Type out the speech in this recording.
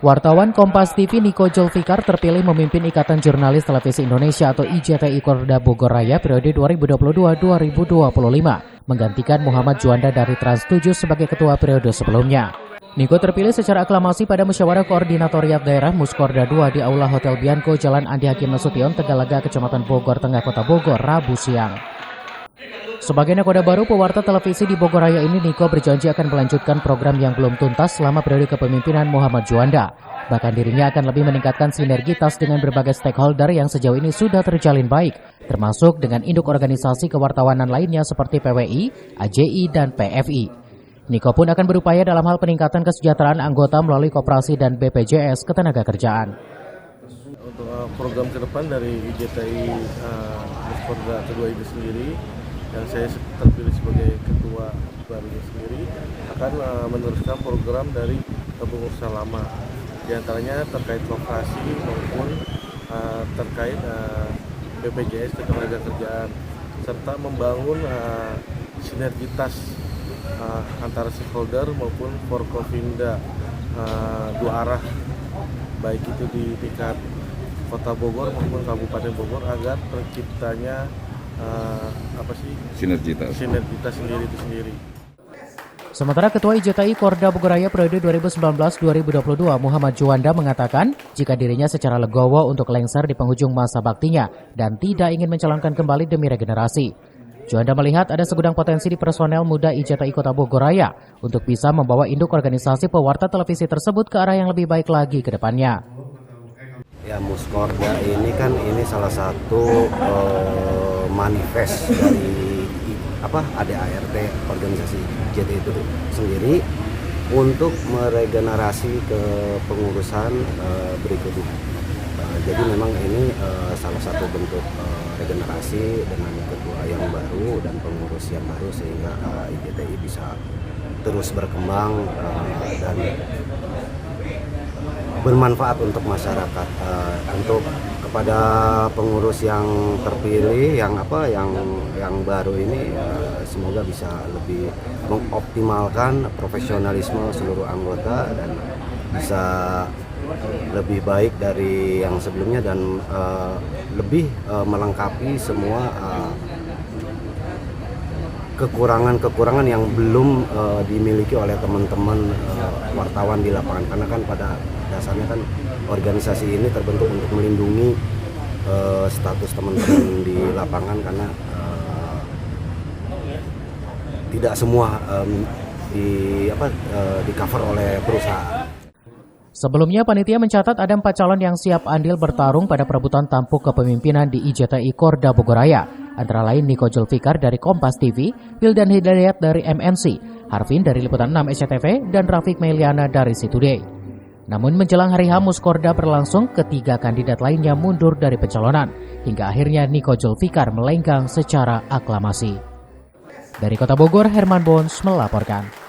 Wartawan Kompas TV Niko Zulfikar terpilih memimpin Ikatan Jurnalis Televisi Indonesia atau IJTI Korda Bogor Raya periode 2022-2025, menggantikan Muhammad Juanda dari Trans 7 sebagai ketua periode sebelumnya. Niko terpilih secara aklamasi pada musyawarah koordinatoriat daerah Muskorda 2 di Aula Hotel Bianco, Jalan Andi Hakim Nasution, Tegalaga, Kecamatan Bogor Tengah, Kota Bogor, Rabu siang. Sebagai nakoda baru pewarta televisi di Bogor Raya ini, Niko berjanji akan melanjutkan program yang belum tuntas selama periode kepemimpinan Muhammad Juanda. Bahkan dirinya akan lebih meningkatkan sinergitas dengan berbagai stakeholder yang sejauh ini sudah terjalin baik, termasuk dengan induk organisasi kewartawanan lainnya seperti PWI, AJI, dan PFI. Niko pun akan berupaya dalam hal peningkatan kesejahteraan anggota melalui koperasi dan BPJS Ketenagakerjaan. Untuk program ke depan dari IJTI Muskorda kedua ini sendiri, yang saya terpilih sebagai ketua barunya sendiri, akan meneruskan program dari kepengurusan lama, di antaranya terkait lokasi maupun terkait BPJS Ketenagakerjaan, serta membangun sinergitas antara stakeholder maupun Forkopimda dua arah, baik itu di tingkat Kota Bogor maupun Kabupaten Bogor, agar terciptanya sinergitas sendiri itu sendiri. Sementara Ketua IJTI Korda Bogor Raya periode 2019-2022 Muhammad Juanda mengatakan jika dirinya secara legowo untuk lengser di penghujung masa baktinya dan tidak ingin mencalonkan kembali demi regenerasi. Juanda melihat ada segudang potensi di personel muda IJTI Kota Bogor Raya untuk bisa membawa induk organisasi pewarta televisi tersebut ke arah yang lebih baik lagi ke depannya. Ya, Muskorda ini kan salah satu manifest dari ADART, organisasi IJTI itu sendiri, untuk meregenerasi ke pengurusan berikutnya. Jadi memang ini salah satu bentuk regenerasi dengan ketua yang baru dan pengurus yang baru, sehingga IJTI bisa terus berkembang dan bermanfaat untuk masyarakat. Untuk kepada pengurus yang terpilih yang baru ini, semoga bisa lebih mengoptimalkan profesionalisme seluruh anggota dan bisa lebih baik dari yang sebelumnya dan lebih melengkapi semua kekurangan-kekurangan yang belum dimiliki oleh teman-teman wartawan di lapangan, karena kan pada dasarnya kan organisasi ini terbentuk untuk melindungi status teman-teman di lapangan, karena tidak semua di cover oleh perusahaan. Sebelumnya, panitia mencatat ada 4 calon yang siap andil bertarung pada perebutan tampuk kepemimpinan di IJTI Korda Bogor Raya. Antara lain Niko Zulfikar dari Kompas TV, Wildan Hidayat dari MNC, Harvin dari Liputan 6 SCTV, dan Rafiq Meliana dari Situday. Namun menjelang hari H Muskorda berlangsung, ketiga kandidat lainnya mundur dari pencalonan, hingga akhirnya Niko Zulfikar melenggang secara aklamasi. Dari Kota Bogor, Herman Bons melaporkan.